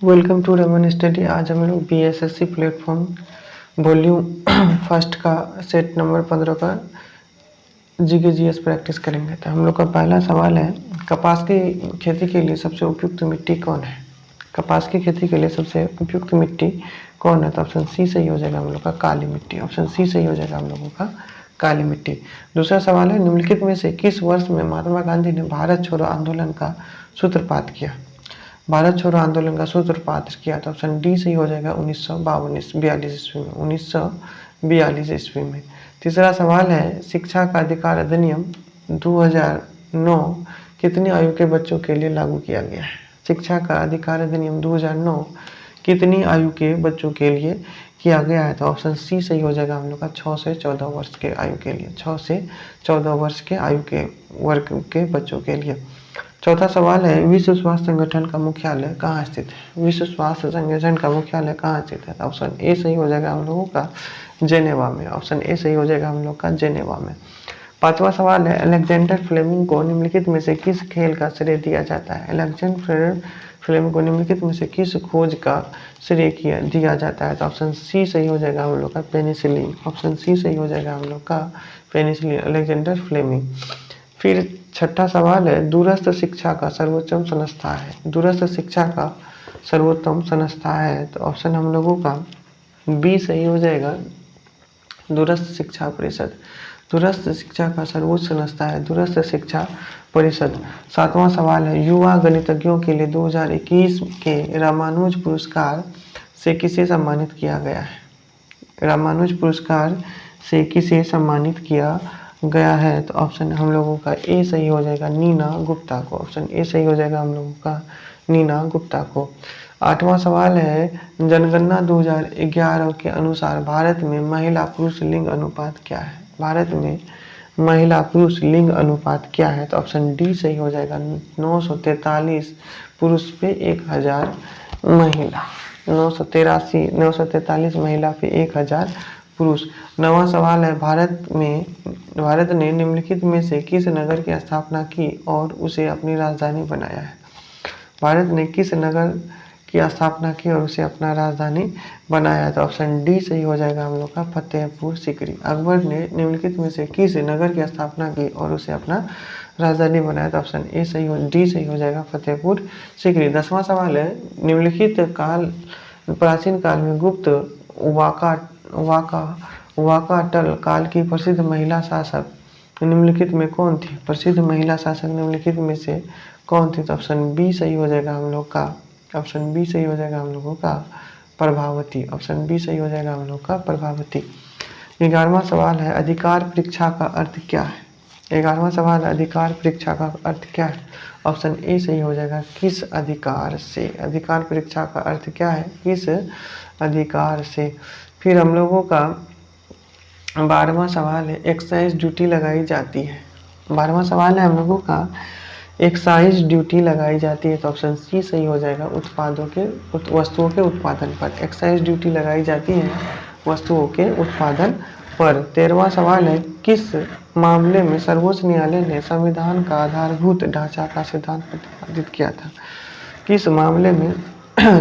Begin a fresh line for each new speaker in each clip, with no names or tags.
Welcome to Raman study. आज हम लोग बीएसएससी प्लेटफॉर्म वॉल्यूम फर्स्ट का सेट नंबर 15 का जीके प्रैक्टिस करेंगे। तो हम लोग का पहला सवाल है, कपास की खेती के लिए सबसे उपयुक्त मिट्टी कौन है? कपास की खेती के लिए सबसे उपयुक्त मिट्टी कौन है? तो ऑप्शन सी सही हो जाएगा हम लोग का काली मिट्टी। ऑप्शन सी सही हो जाएगा हम लोगों का काली मिट्टी। दूसरा सवाल है, निम्नलिखित में से किस वर्ष में महात्मा गांधी ने भारत छोड़ो आंदोलन का सूत्रपात किया? भारत छोड़ो आंदोलन का सूत्रपात किया। तो ऑप्शन डी सही हो जाएगा 1942 ईस्वी में। 1942 ईस्वी में। तीसरा सवाल है, शिक्षा का अधिकार अधिनियम 2009 कितनी आयु के बच्चों के लिए लागू किया गया है? शिक्षा का अधिकार अधिनियम 2009 कितनी आयु के बच्चों के लिए किया गया है? तो ऑप्शन सी सही हो जाएगा हम लोग का 6 से 14 वर्ष के आयु के लिए। 6 से 14 वर्ष के आयु के वर्ग के बच्चों के लिए। चौथा सवाल है, विश्व स्वास्थ्य संगठन का मुख्यालय कहाँ स्थित है? विश्व स्वास्थ्य संगठन का मुख्यालय कहाँ स्थित है? ऑप्शन ए सही हो जाएगा हम लोगों का जेनेवा में। ऑप्शन ए सही हो जाएगा हम लोग का जेनेवा में। पांचवा सवाल है, अलेक्जेंडर फ्लेमिंग को निम्नलिखित में से किस खेल का श्रेय दिया जाता है? अलेक्जेंडर फ्लेमिंग को निम्नलिखित में से किस खोज का श्रेय दिया जाता है? तो ऑप्शन सी सही हो जाएगा हम लोग का पेनिसिलिन। ऑप्शन सी सही हो जाएगा हम लोग का पेनिसिलिन, अलेक्जेंडर फ्लेमिंग। फिर छठा सवाल है, दूरस्थ शिक्षा का सर्वोत्तम संस्था है? दूरस्थ शिक्षा का सर्वोत्तम संस्था है तो ऑप्शन हम लोगों का बी सही हो जाएगा, दूरस्थ शिक्षा परिषद। दूरस्थ शिक्षा का सर्वोच्च संस्था है दूरस्थ शिक्षा परिषद। सातवां सवाल है, युवा गणितज्ञों के लिए 2021 के रामानुज पुरस्कार से किसे सम्मानित किया गया है? रामानुज पुरस्कार से किसे सम्मानित किया गया है? तो ऑप्शन हम लोगों का ए सही हो जाएगा, नीना गुप्ता को। ऑप्शन ए सही हो जाएगा हम लोगों का नीना गुप्ता को। आठवां सवाल है, जनगणना 2011 के अनुसार भारत में महिला पुरुष लिंग अनुपात क्या है? भारत में महिला पुरुष लिंग अनुपात क्या है? तो ऑप्शन डी सही हो जाएगा, 943 पुरुष पे 1000 महिला। 943 महिला पे 1000 पुरुष। नवा सवाल है, भारत ने निम्नलिखित में से किस नगर की स्थापना की और उसे अपनी राजधानी बनाया है? भारत ने किस नगर की स्थापना की और उसे अपना राजधानी बनाया है? तो ऑप्शन डी सही हो जाएगा हम लोग का फतेहपुर सीकरी। अकबर ने निम्नलिखित में से किस नगर की स्थापना की और उसे अपना राजधानी बनाया? तो ऑप्शन डी सही हो जाएगा फतेहपुर सीकरी। 10वां सवाल है, निम्नलिखित प्राचीन काल में गुप्त वाकाटल काल की प्रसिद्ध महिला शासक निम्नलिखित में कौन थी? प्रसिद्ध महिला शासक निम्नलिखित में से कौन थी? तो ऑप्शन बी सही हो जाएगा हम लोग का प्रभावती। ऑप्शन बी सही हो जाएगा हम लोग का प्रभावती। 11वां सवाल है, अधिकार परीक्षा का अर्थ क्या है? 11वां सवाल है, अधिकार परीक्षा का अर्थ क्या है? ऑप्शन ए सही हो जाएगा, किस अधिकार से। अधिकार परीक्षा का अर्थ क्या है? किस अधिकार से। फिर हम लोगों का 12वां सवाल है, एक्साइज ड्यूटी लगाई जाती है। 12वां सवाल है हम लोगों का, एक्साइज ड्यूटी लगाई जाती है। तो ऑप्शन सी सही हो जाएगा, वस्तुओं के उत्पादन पर। एक्साइज ड्यूटी लगाई जाती है वस्तुओं के उत्पादन पर। 13वां सवाल है, किस मामले में सर्वोच्च न्यायालय ने संविधान का आधारभूत ढांचा का सिद्धांत प्रतिपादित किया था? किस मामले में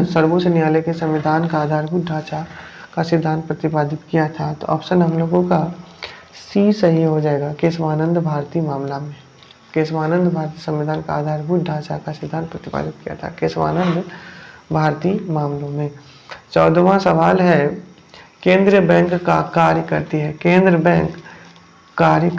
सर्वोच्च न्यायालय के संविधान का आधारभूत ढांचा का सिद्धांत प्रतिपादित किया था? तो ऑप्शन हम लोगों का सी सही हो जाएगा, केशवानंद भारती मामला में। केशवानंद भारती संविधान का आधारभूत ढांचा का सिद्धांत प्रतिपादित किया था केशवानंद भारती मामलों में। 14वां सवाल है, केंद्रीय बैंक का कार्य करती है। केंद्र बैंक कार्य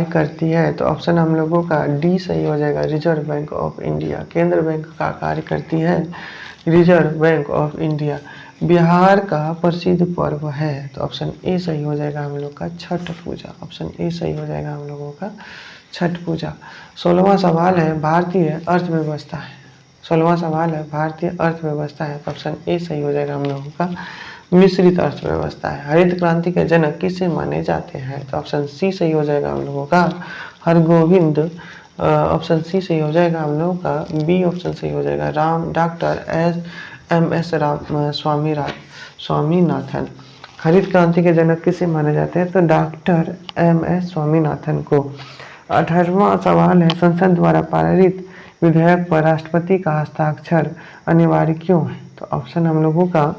करती है तो ऑप्शन हम लोगों का डी सही हो जाएगा, रिजर्व बैंक ऑफ इंडिया। केंद्र बैंक का कार्य करती है reserve bank of India. Bihar का प्रसिद्ध पर्व है तो ऑप्शन ए सही हो जाएगा हम लोग का छठ पूजा। ऑप्शन ए सही हो जाएगा हम लोगों का छठ पूजा। 16वां सवाल है, भारतीय अर्थव्यवस्था है। 16वां सवाल है, भारतीय अर्थव्यवस्था है तो ऑप्शन ए सही हो जाएगा हम लोगों का मिश्रित अर्थव्यवस्था है। हरित क्रांति के जनक किसे माने जाते हैं? तो ऑप्शन सी सही हो जाएगा हम लोगों का हरगोविंद। ऑप्शन सी सही हो जाएगा हम लोगों का बी। ऑप्शन सही हो जाएगा डॉक्टर एम.एस. स्वामीनाथन। हरित क्रांति के जनक किसे माने जाते हैं? तो डॉक्टर एम.एस. स्वामीनाथन को। 18वां सवाल है, संसद द्वारा पारित विधेयक पर राष्ट्रपति का हस्ताक्षर अनिवार्य क्यों है? तो ऑप्शन हम लोगों का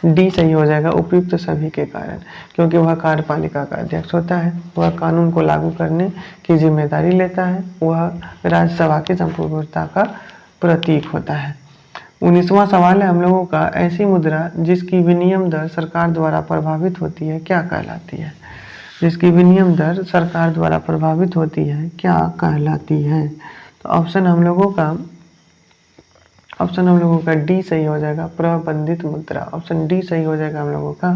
डी सही हो जाएगा, उपयुक्त सभी के कारण, क्योंकि वह कार्यपालिका का अध्यक्ष होता है, वह कानून को लागू करने की जिम्मेदारी लेता है, वह राज्यसभा की संपूर्णता का प्रतीक होता है। 19वां सवाल है हम लोगों का, ऐसी मुद्रा जिसकी विनिमय दर सरकार द्वारा प्रभावित होती है क्या कहलाती है? जिसकी विनिमय दर सरकार द्वारा प्रभावित होती है क्या कहलाती है? तो ऑप्शन हम लोगों का डी सही हो जाएगा, प्रबंधित मुद्रा। ऑप्शन डी सही हो जाएगा हम लोगों का,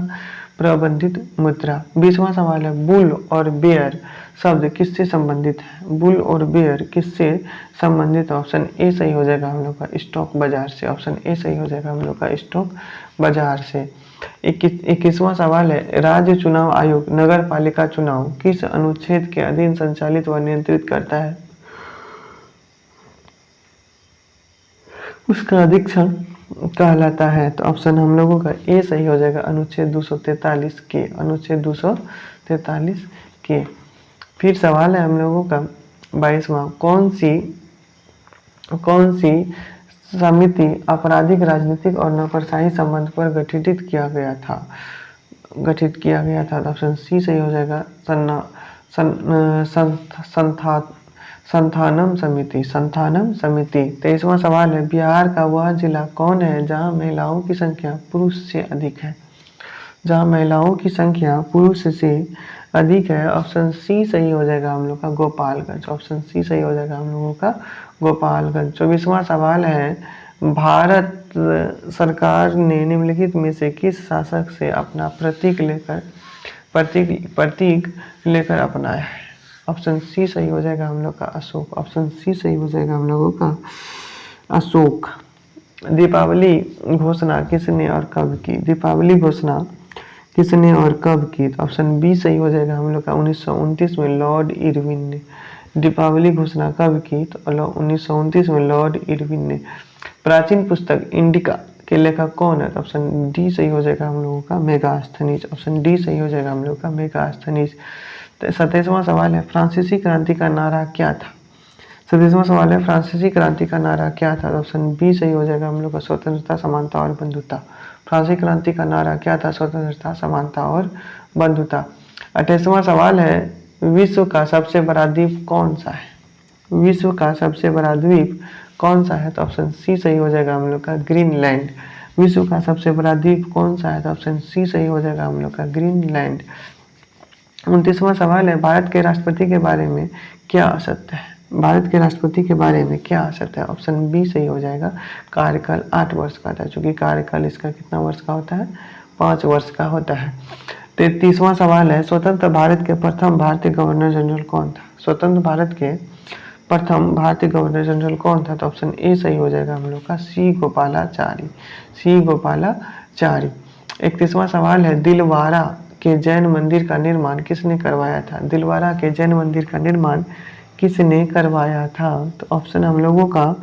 प्रबंधित मुद्रा। 20वां सवाल है, बुल और बेयर शब्द किससे संबंधित है? बुल और बेयर किससे संबंधित? ऑप्शन ए सही हो जाएगा हम लोग का, स्टॉक बाजार से। ऑप्शन ए सही हो जाएगा हम लोग का, स्टॉक बाजार से। 21वां सवाल है, राज्य चुनाव आयोग नगर पालिका चुनाव किस अनुच्छेद के अधीन संचालित व नियंत्रित करता है? उसका अधीक्षण कहलाता है। तो ऑप्शन हम लोगों का ए सही हो जाएगा, अनुच्छेद 243 के। अनुच्छेद 243 के। फिर सवाल है हम लोगों का 22वां, कौन सी समिति आपराधिक, राजनीतिक और नौकरशाही संबंध पर गठित किया गया था? तो ऑप्शन सी सही हो जाएगा, संथानम समिति। 23वां सवाल है, बिहार का वह जिला कौन है जहां महिलाओं की संख्या पुरुष से अधिक है? जहां महिलाओं की संख्या पुरुष से अधिक है। ऑप्शन सी सही हो जाएगा हम लोग का, गोपालगंज। ऑप्शन सी सही हो जाएगा हम लोगों का, गोपालगंज। 24वां सवाल है, भारत सरकार ने निम्नलिखित में से किस शासक से अपना प्रतीक लेकर अपनाया है? ऑप्शन सी सही हो जाएगा हम लोग का, अशोक। ऑप्शन सी सही हो जाएगा हम लोगों का, अशोक। दीपावली घोषणा किसने और कब की? दीपावली घोषणा किसने और कब की? तो ऑप्शन बी सही हो जाएगा हम लोग का, 1929 में लॉर्ड इरविन ने। दीपावली घोषणा कब की? तो 1929 में लॉर्ड इरविन ने। प्राचीन पुस्तक इंडिका के लेखक कौन है? तो ऑप्शन डी सही हो जाएगा हम लोगों का, मेगास्थनीज। ऑप्शन डी सही हो जाएगा हम लोग का, मेगास्थनीज। 27वां सवाल है, फ्रांसीसी क्रांति का नारा क्या था? 27वां सवाल है, फ्रांसीसी क्रांति का नारा क्या था? ऑप्शन बी सही हो जाएगा हम लोग का, स्वतंत्रता, समानता और बंधुता। फ्रांसीसी क्रांति का नारा क्या था? स्वतंत्रता, समानता और बंधुता। 28वां सवाल है, विश्व का सबसे बड़ा द्वीप कौन सा है? विश्व का सबसे बड़ा द्वीप कौन सा है? तो ऑप्शन सी सही हो जाएगा हम लोग का, ग्रीनलैंड। विश्व का सबसे बड़ा द्वीप कौन सा है? तो ऑप्शन सी सही हो जाएगा हम लोग का, ग्रीनलैंड। 29वां सवाल है, भारत के राष्ट्रपति के बारे में क्या असत्य है? भारत के राष्ट्रपति के बारे में क्या असत्य है? ऑप्शन बी सही हो जाएगा, कार्यकाल 8 वर्ष का था, चूंकि कार्यकाल इसका कितना वर्ष का होता है? 5 वर्ष का होता है। 33वां सवाल है, स्वतंत्र भारत के प्रथम भारतीय गवर्नर जनरल कौन था? स्वतंत्र भारत के प्रथम भारतीय गवर्नर जनरल कौन था? तो ऑप्शन ए सही हो जाएगा हम लोग का, सी गोपालाचारी। 31वां सवाल है, दिलवारा के जैन मंदिर का निर्माण किसने करवाया था? दिलवारा के जैन मंदिर का निर्माण किसने करवाया था? तो ऑप्शन हम लोगों का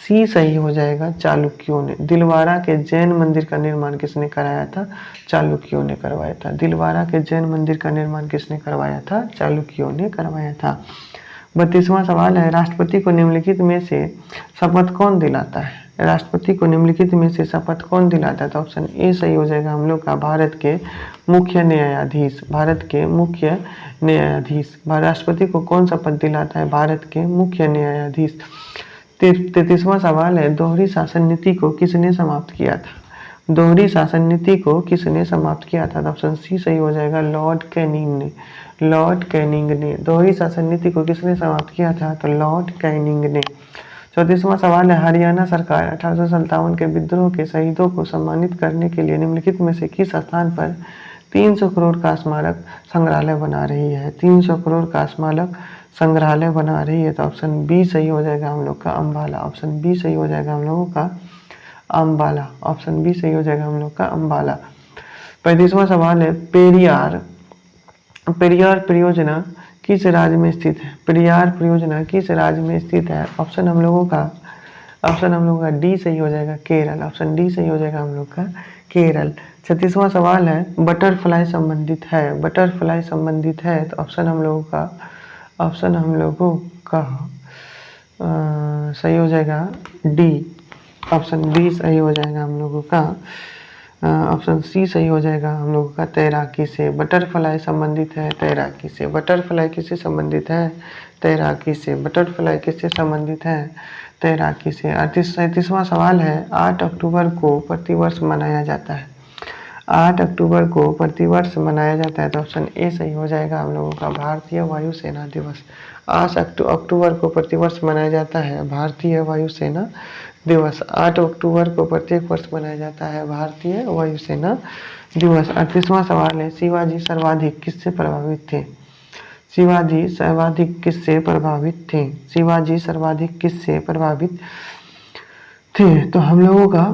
सी सही हो जाएगा, चालुक्यों ने। दिलवारा के जैन मंदिर का निर्माण किसने कराया था? चालुक्यों ने करवाया था। दिलवारा के जैन मंदिर का निर्माण किसने करवाया था? चालुक्यों ने करवाया था। 32वां सवाल है, राष्ट्रपति को निम्नलिखित में से शपथ कौन दिलाता है? राष्ट्रपति को निम्नलिखित में से शपथ कौन दिलाता है? तो ऑप्शन ए सही हो जाएगा हम लोग का, भारत के मुख्य न्यायाधीश। भारत के मुख्य न्यायाधीश। राष्ट्रपति को कौन शपथ दिलाता है? भारत के मुख्य न्यायाधीश। 33वां सवाल है, दोहरी शासन नीति को किसने समाप्त किया था? दोहरी शासन नीति को किसने समाप्त किया था? ऑप्शन सी सही हो जाएगा, लॉर्ड कैनिंग ने। लॉर्ड कैनिंग ने। दोहरी शासन नीति को किसने समाप्त किया था? तो लॉर्ड कैनिंग ने। 34वां सवाल है, हरियाणा सरकार 1857 के विद्रोह के शहीदों को सम्मानित करने के लिए निम्नलिखित में से किस स्थान पर 300 करोड़ का स्मारक संग्रहालय बना रही है? 300 करोड़ का स्मारक संग्रहालय बना रही है। तो ऑप्शन बी सही हो जाएगा हम लोग का, अम्बाला। ऑप्शन बी सही हो जाएगा हम लोगों का, अम्बाला। ऑप्शन बी सही हो जाएगा हम लोग का, अम्बाला। 35वां सवाल है, पेरियार परियोजना किस राज्य में स्थित है? पेरियार परियोजना किस राज्य में स्थित है? ऑप्शन हम लोगों का डी सही हो जाएगा, केरल। ऑप्शन डी सही हो जाएगा हम लोग का, केरल। 36वां सवाल है, बटरफ्लाई संबंधित है। तो ऑप्शन हम लोगों का सही हो जाएगा डी, ऑप्शन डी सही हो जाएगा हम लोगों का। ऑप्शन सी सही हो जाएगा हम लोगों का, तैराकी से। बटरफ्लाई संबंधित है तैराकी से। बटरफ्लाई किससे संबंधित है? तैराकी से। बटरफ्लाई किससे संबंधित है? तैराकी से। 37वां सवाल है, 8 अक्टूबर को प्रतिवर्ष मनाया जाता है। 8 अक्टूबर को प्रतिवर्ष मनाया जाता है, तो ऑप्शन ए सही हो जाएगा हम लोगों का, भारतीय वायुसेना दिवस। 8 अक्टूबर को प्रतिवर्ष मनाया जाता है भारतीय वायुसेना दिवस। 8 अक्टूबर को प्रत्येक वर्ष मनाया जाता है भारतीय वायुसेना दिवस। 38वां सवाल है, शिवाजी सर्वाधिक किससे प्रभावित थे? शिवाजी सर्वाधिक किससे प्रभावित थे? शिवाजी सर्वाधिक किससे प्रभावित थे? तो हम लोगों का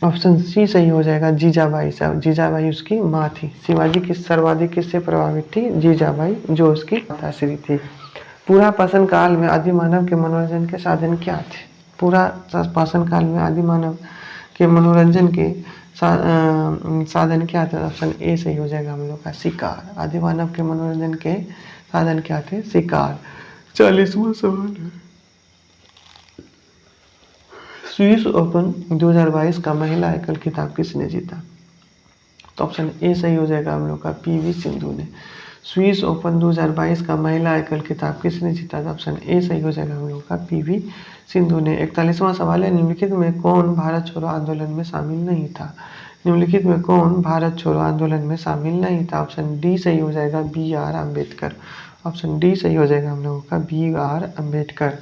ऑप्शन सी सही हो जाएगा, जीजाबाई साहब। जीजाबाई उसकी माँ थी। शिवाजी किस सर्वाधिक किससे प्रभावित थी? जीजाबाई, जो उसकी माताश्री थी। पूरा पाषाण काल में आदि मानव के मनोरंजन के साधन क्या थे? पूरा पाषाण काल में आदि मानव के मनोरंजन के साधन क्या थे? ऑप्शन ए सही हो जाएगा हम लोग का, शिकार। आदि मानव के मनोरंजन के साधन क्या थे? शिकार। 40वां सवाल है, स्विस ओपन 2022 का महिला एकल खिताब किसने जीता? तो ऑप्शन ए सही हो जाएगा हम लोग का, पीवी सिंधु ने। स्विस ओपन 2022 का महिला एकल खिताब किसने जीता? तो ऑप्शन ए सही हो जाएगा हम लोग का, पीवी सिंधु ने। 41वां सवाल है, निम्नलिखित में कौन भारत छोड़ो आंदोलन में शामिल नहीं था? निम्नलिखित में कौन भारत छोड़ो आंदोलन में शामिल नहीं था? ऑप्शन डी सही हो जाएगा, B R Ambedkar. Option D सही हो जाएगा हम लोगों का, बी आर अम्बेडकर।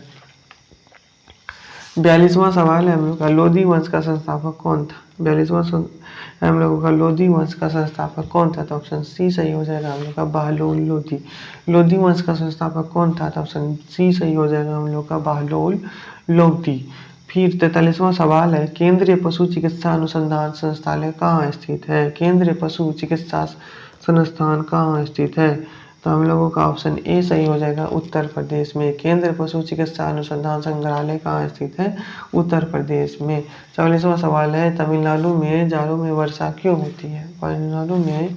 42वां सवाल है हम लोग का, लोधी वंश का संस्थापक कौन था? 42वां हम लोगों का, लोधी वंश का संस्थापक कौन था? तो ऑप्शन सी सही हो जाएगा हम लोग का, बहलोल लोधी। लोधी वंश का संस्थापक कौन था? तो ऑप्शन सी सही हो जाएगा हम लोग का, बहलोल लोधी। फिर 43वां सवाल है, केंद्रीय पशु चिकित्सा अनुसंधान संस्थान कहाँ स्थित है? केंद्रीय पशु चिकित्सा संस्थान कहाँ स्थित है? तो हम लोगों का ऑप्शन ए सही हो जाएगा, उत्तर प्रदेश में। केंद्रीय पशु चिकित्सा अनुसंधान संग्रहालय कहाँ स्थित है? उत्तर प्रदेश में। 44वां सवाल है, तमिलनाडु में जाड़ों में वर्षा क्यों होती है? तमिलनाडु में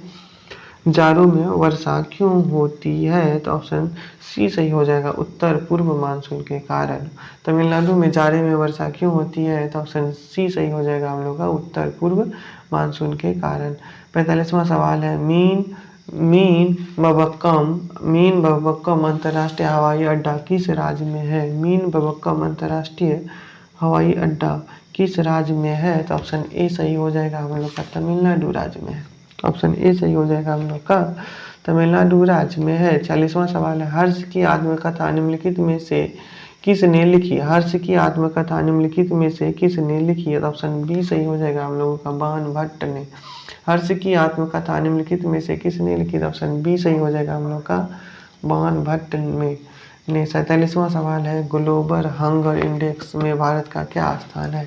जाड़ों में वर्षा क्यों होती है? तो ऑप्शन सी सही हो जाएगा, उत्तर पूर्व मानसून के कारण। तमिलनाडु में जाड़े में वर्षा क्यों होती है? तो ऑप्शन सी सही हो जाएगा हम लोग का, उत्तर पूर्व मानसून के कारण। 45वां सवाल है, मीन बबक्कम अंतर्राष्ट्रीय हवाई अड्डा किस राज्य में है? मीन बबक्कम अंतर्राष्ट्रीय हवाई अड्डा किस राज्य में है? तो ऑप्शन ए सही हो जाएगा हम लोग का, तमिलनाडु राज्य में है। ऑप्शन ए सही हो जाएगा हम लोग का, तमिलनाडु राज्य में है। 40वां सवाल है, हर्ष की आत्मकथा निम्नलिखित में से किसने लिखी? हर्ष की आत्मकथा निम्नलिखित में से किसने लिखी है? तो ऑप्शन बी सही हो जाएगा हम लोगों का, बाण भट्ट ने। हर्ष की आत्मकथा निम्नलिखित में से किसने लिखी? तो ऑप्शन बी सही हो जाएगा हम लोग का, बाण भट्ट ने। 47वां सवाल है, ग्लोबल हंगर इंडेक्स में भारत का क्या स्थान है?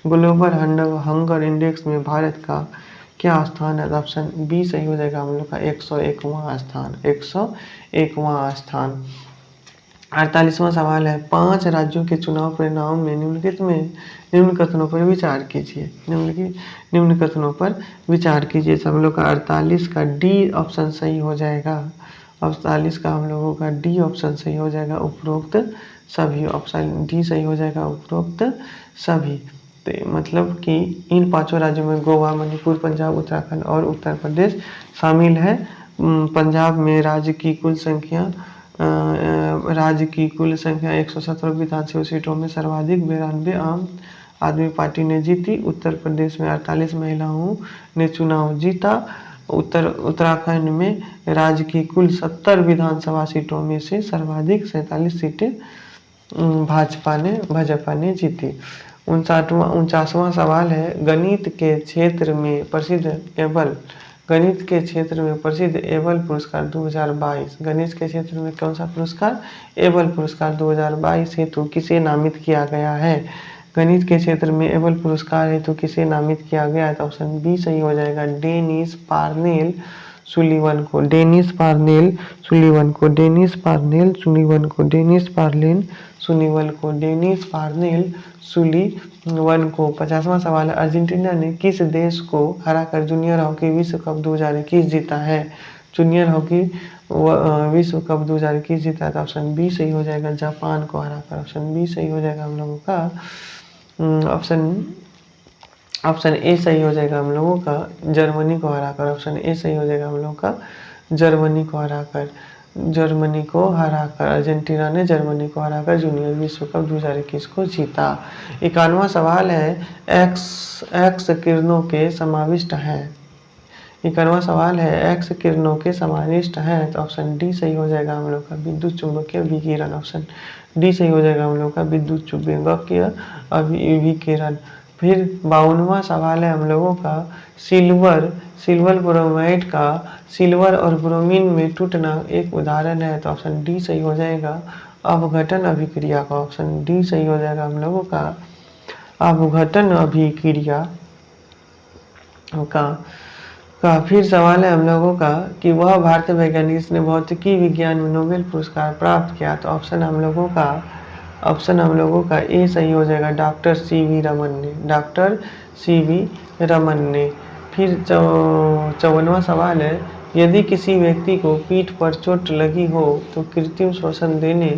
ग्लोबल हंगर इंडेक्स में भारत का क्या स्थान है? ऑप्शन बी सही हो जाएगा हम लोग का, 101वां स्थान। 101वां स्थान। 48वां सवाल है, 5 राज्यों के चुनाव परिणाम में निम्न कथनों पर विचार कीजिए। निम्न कथनों पर विचार कीजिए। सब लोग का 48 का डी ऑप्शन सही हो जाएगा। 48 का हम लोगों का डी ऑप्शन सही हो जाएगा, उपरोक्त सभी। ऑप्शन डी सही हो जाएगा, उपरोक्त सभी। तो मतलब कि इन 5 राज्यों में गोवा, मणिपुर, पंजाब, उत्तराखंड और उत्तर प्रदेश शामिल है। पंजाब में राज्य की कुल संख्या 117 विधानसभा सीटों में सर्वाधिक 92 आम आदमी पार्टी ने जीती। उत्तर प्रदेश में 48 महिलाओं ने चुनाव जीता। उत्तराखंड में राज्य की कुल 70 विधानसभा सीटों में से सर्वाधिक 47 सीटें भाजपा ने जीती। 49वां सवाल है, गणित के क्षेत्र में प्रसिद्ध एबल पुरस्कार 2022। गणित के क्षेत्र में कौन सा पुरस्कार? एबल पुरस्कार 2022 हेतु किसे नामित किया गया है? गणित के क्षेत्र में एबल पुरस्कार हेतु किसे नामित किया गया है? तो ऑप्शन बी सही हो जाएगा, डेनिस पार्नेल सुलीवन को। डेनिस पार्नेल सुलीवन को। डेनिस पार्नेल सुलीवन को। डेनिस पार्नेल सुलीवन को। डेनिस पार्नेल सुलीवन को। 50वां सवाल है, अर्जेंटीना ने किस देश को हराकर जूनियर हॉकी विश्व कप 2021 जीता है? जूनियर हॉकी विश्व कप 2021 जीता, तो ऑप्शन बी सही हो जाएगा, जापान को हराकर। ऑप्शन बी सही हो जाएगा हम लोगों का। ऑप्शन ए सही हो जाएगा हम लोगों का, जर्मनी को हराकर। ऑप्शन ए सही हो जाएगा हम लोगों का, जर्मनी को हराकर। जर्मनी को हराकर अर्जेंटीना ने जर्मनी को हराकर जूनियर विश्व कप 2021 को जीता। 51वां सवाल है, एक्स किरणों के समाविष्ट हैं। 51वां सवाल है, एक्स किरणों के समाविष्ट हैं, तो ऑप्शन डी सही हो जाएगा हम लोग का, विद्युत चुंबकीय विकिरण। ऑप्शन डी सही हो जाएगा हम लोग का, विद्युत चुंबकीय विकिरण। फिर 52वां सवाल है हम लोगों का, सिल्वर ब्रोमाइड का सिल्वर और ब्रोमीन में टूटना एक उदाहरण है, तो ऑप्शन डी सही हो जाएगा, अपघटन अभिक्रिया का। ऑप्शन डी सही हो जाएगा हम लोगों का, अपघटन अभिक्रिया का। फिर सवाल है हम लोगों का कि वह भारतीय वैज्ञानिक जिसने भौतिकी विज्ञान में नोबेल पुरस्कार प्राप्त किया, तो ऑप्शन हम लोगों का ए सही हो जाएगा, डॉक्टर सीवी रमन ने। डॉक्टर सीवी रमन ने। फिर 54वां सवाल है, यदि किसी व्यक्ति को पीठ पर चोट लगी हो तो कृत्रिम श्वसन देने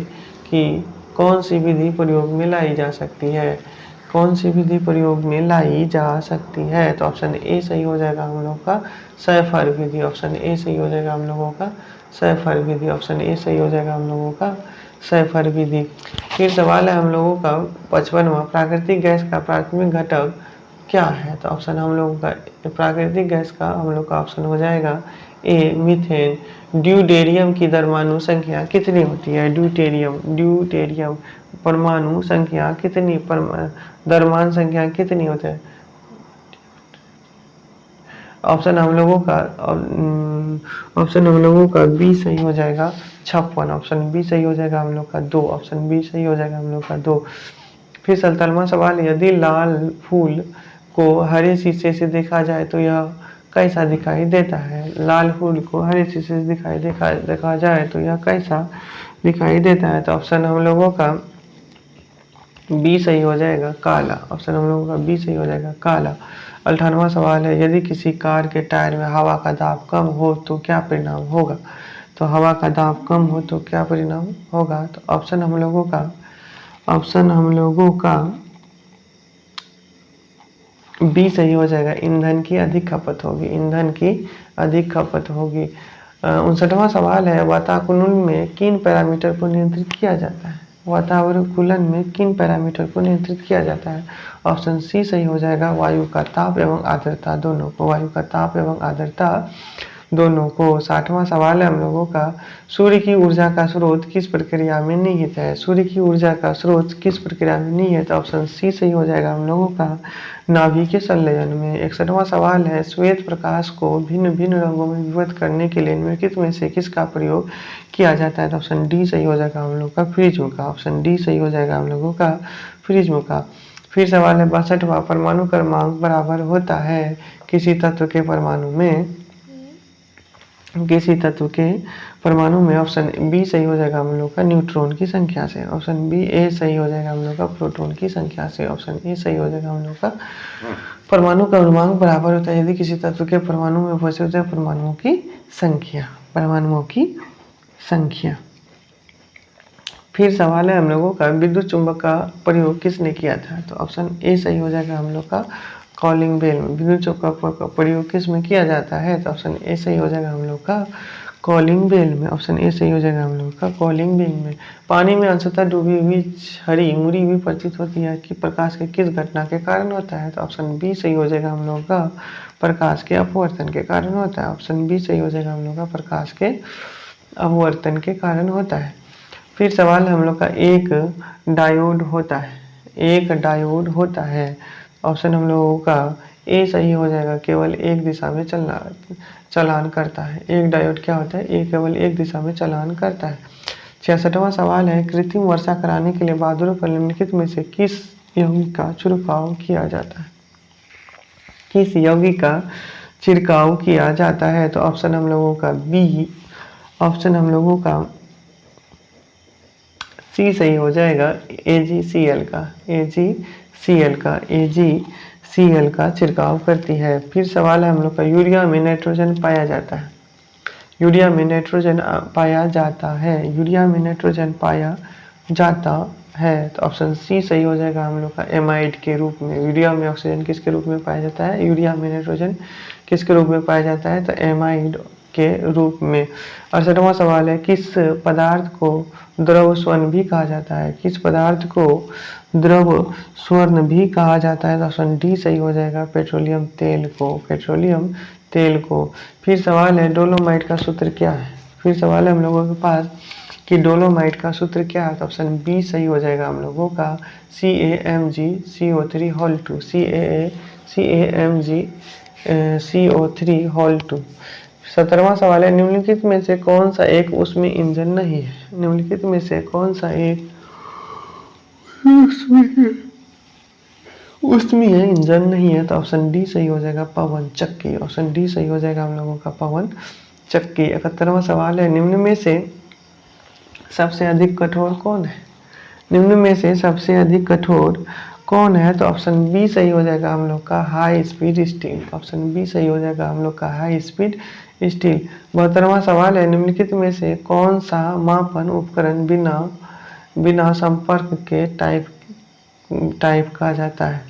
की कौन सी विधि प्रयोग में लाई जा सकती है? कौन सी विधि प्रयोग में लाई जा सकती है? तो ऑप्शन ए सही हो जाएगा हम लोगों का, सैफर विधि। ऑप्शन ए सही हो जाएगा हम लोगों का, सैफर विधि। ऑप्शन ए सही हो जाएगा हम लोगों का, सैफर विधि। फिर सवाल है हम लोगों का 55वां, प्राकृतिक गैस का प्राथमिक घटक क्या है? तो ऑप्शन हम लोगों का प्राकृतिक गैस का हम लोग का ऑप्शन हो जाएगा ए मीथेन। ड्यूटेरियम की परमाणु संख्या कितनी होती है? ड्यूटेरियम परमाणु संख्या कितनी, द्रव्यमान संख्या कितनी होती है? ऑप्शन हम लोगों का बी सही हो जाएगा, 56। ऑप्शन बी सही हो जाएगा हम लोग का 2। ऑप्शन बी सही हो जाएगा हम लोग का 2। फिर 47वां सवाल, यदि लाल फूल को हरे शीशे से देखा जाए तो यह कैसा दिखाई देता है? लाल फूल को हरे शीशे से देखा जाए तो यह कैसा दिखाई देता है? तो ऑप्शन हम लोगों का बी सही हो जाएगा, काला। ऑप्शन हम लोगों का बी सही हो जाएगा, काला। 58वां सवाल है, यदि किसी कार के टायर में हवा का दाब कम हो तो क्या परिणाम होगा? तो हवा का दाब कम हो तो क्या परिणाम होगा? तो ऑप्शन हम लोगों का बी सही हो जाएगा, ईंधन की अधिक खपत होगी। ईंधन की अधिक खपत होगी। 59वां सवाल है, वातावरण में किन पैरामीटर को नियंत्रित किया जाता है? वातावरण में किन पैरामीटर को नियंत्रित किया जाता है? ऑप्शन सी सही हो जाएगा, वायु का ताप एवं आर्द्रता दोनों को। वायु का ताप एवं आर्द्रता दोनों को। 60वां सवाल है हम लोगों का, सूर्य की ऊर्जा का स्रोत किस प्रक्रिया में निहित है? सूर्य की ऊर्जा का स्रोत किस प्रक्रिया में निहित है? ऑप्शन सी सही हो जाएगा हम लोगों का, नाभिकीय संलयन में। 61वां सवाल है, श्वेत प्रकाश को भिन्न भिन्न रंगों में विभक्त करने के लिए निम्नलिखित में से किसका प्रयोग किया जाता है? तो ऑप्शन डी सही हो जाएगा हम लोग का, प्रिज्म का। ऑप्शन डी सही हो जाएगा हम लोगों का, प्रिज्म का। फिर सवाल है 62वां, परमाणु क्रमांक बराबर होता है किसी तत्व के परमाणु में? ऑप्शन बी सही हो जाएगा हम लोग का, न्यूट्रॉन की संख्या से। ऑप्शन बी ए सही हो जाएगा हम लोग का, प्रोटॉन की संख्या से। ऑप्शन ए सही हो जाएगा हम लोग का, परमाणु क्रमांक बराबर होता है यदि किसी तत्व के परमाणु में उपस्थित होते हैं परमाणुओं की संख्या। फिर सवाल है हम लोगों का, विद्युत चुंबक का प्रयोग किसने किया था? तो ऑप्शन ए सही हो जाएगा हम लोग का, कॉलिंग बेल में। विद्युत चुंबक का प्रयोग किस में किया जाता है? तो ऑप्शन ए सही हो जाएगा हम लोग का, कॉलिंग बेल में। ऑप्शन ए सही हो जाएगा हम लोग का, कॉलिंग बेल में। पानी में अंशतः डूबी हुई छड़ी मुड़ी हुई प्रतीत होती है कि प्रकाश के किस घटना के कारण होता है? तो ऑप्शन बी सही हो जाएगा हम लोग का, प्रकाश के अपवर्तन के कारण होता है। ऑप्शन बी सही हो जाएगा हम लोग का, प्रकाश के अपवर्तन के कारण होता है। फिर सवाल है हम लोग का, एक डायोड होता है। ऑप्शन हम लोगों का ए सही हो जाएगा, केवल एक दिशा में चालन करता है। एक डायोड क्या होता है? ये केवल एक दिशा में चालन करता है। 66वां सवाल है, कृत्रिम वर्षा कराने के लिए बादलों पर निम्नलिखित में से किस यौगिक का छिड़काव किया जाता है? किस यौगिक का छिड़काव किया जाता है? तो ऑप्शन हम लोगों का बी, ऑप्शन हम लोगों का सी सही हो जाएगा, AgCl का छिड़काव करती है। फिर सवाल है हम लोग का, यूरिया में नाइट्रोजन पाया जाता है। यूरिया में नाइट्रोजन पाया जाता है, यूरिया में नाइट्रोजन पाया जाता है। तो ऑप्शन सी सही हो जाएगा हम लोग का, एमाइड के रूप में। यूरिया में ऑक्सीजन किसके रूप में पाया जाता है, यूरिया में नाइट्रोजन किसके रूप में पाया जाता है, तो एमाइड के रूप में। 68वां सवाल है, किस पदार्थ को द्रव स्वर्ण भी कहा जाता है, किस पदार्थ को द्रव स्वर्ण भी कहा जाता है, तो ऑप्शन डी सही हो जाएगा, पेट्रोलियम तेल को, पेट्रोलियम तेल को। फिर सवाल है, डोलोमाइट का सूत्र क्या है, फिर सवाल है हम लोगों के पास कि डोलोमाइट का सूत्र क्या है, तो ऑप्शन बी सही हो जाएगा हम लोगों का, CaMgCO3 होल 2, CaCaMgCO3 होल 2। 17वां सवाल है, निम्नलिखित में से कौन सा एक उसमें इंजन नहीं है, निम्नलिखित में से कौन सा एक उसमें है इंजन नहीं है, तो ऑप्शन डी सही हो जाएगा, पवन चक्की। ऑप्शन डी सही हो जाएगा हम लोगों का, पवन चक्की। 71वां सवाल है, निम्न में से सबसे अधिक कठोर कौन है, निम्न में से सबसे अधिक कठोर कौन है, तो ऑप्शन बी सही हो जाएगा हम लोग का, high speed steel. Option B सही हो जाएगा हम लोग का, हाई स्पीड स्टील। 72वां सवाल है, निम्नलिखित में से कौन सा मापन उपकरण बिना बिना संपर्क के टाइप कहा जाता है,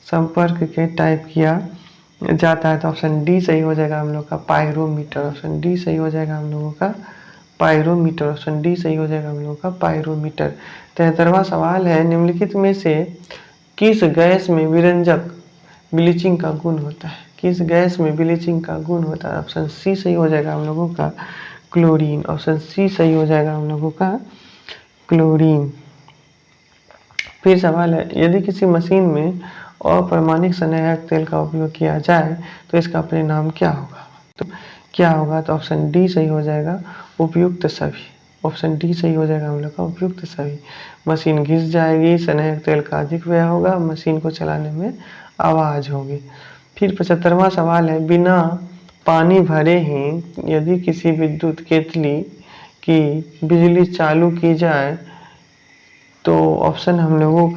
संपर्क के टाइप किया जाता है, तो ऑप्शन डी सही हो जाएगा हम लोग का, पायरोमीटर। ऑप्शन डी सही हो जाएगा हम लोगों का, पायरोमीटर। ऑप्शन डी सही हो जाएगा हम लोगों का, पायरोमीटर। 73वां सवाल है, निम्नलिखित में से किस गैस में विरंजक ब्लीचिंग का गुण होता है, किस गैस में ब्लीचिंग का गुण होता है, ऑप्शन सी सही हो जाएगा हम लोगों का, क्लोरीन। ऑप्शन सी सही हो जाएगा हम लोगों का, क्लोरीन। फिर सवाल है, यदि किसी मशीन में अप्रमाणिक सहायक तेल का उपयोग किया जाए तो इसका परिणाम क्या होगा, तो क्या होगा, तो ऑप्शन डी सही हो जाएगा, उपयुक्त सभी। ऑप्शन डी सही हो जाएगा हम लोग का, उपयुक्त सभी। मशीन घिस जाएगी, सहायक तेल का अधिक व्यय होगा, मशीन को चलाने में आवाज़ होगी। फिर 75वां सवाल है, बिना पानी भरे ही यदि किसी विद्युत केतली की बिजली चालू की जाए तो ऑप्शन हम लोगों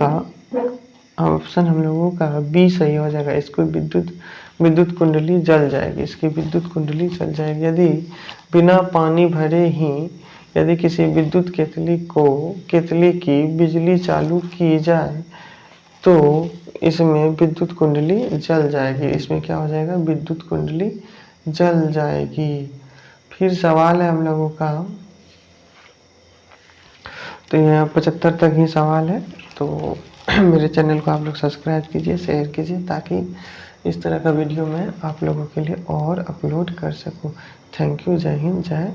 का बी सही हो जाएगा, इसको विद्युत कुंडली जल जाएगी, इसकी विद्युत कुंडली जल जाएगी। यदि बिना पानी भरे ही यदि किसी विद्युत केतली की बिजली चालू की जाए तो इसमें विद्युत कुंडली जल जाएगी, इसमें क्या हो जाएगा, विद्युत कुंडली जल जाएगी। फिर सवाल है हम लोगों का, तो यहाँ 75 तक ही सवाल है, तो मेरे चैनल को आप लोग सब्सक्राइब कीजिए, शेयर कीजिए, ताकि इस तरह का वीडियो मैं आप लोगों के लिए और अपलोड कर सकूं। थैंक यू, जय हिंद, जय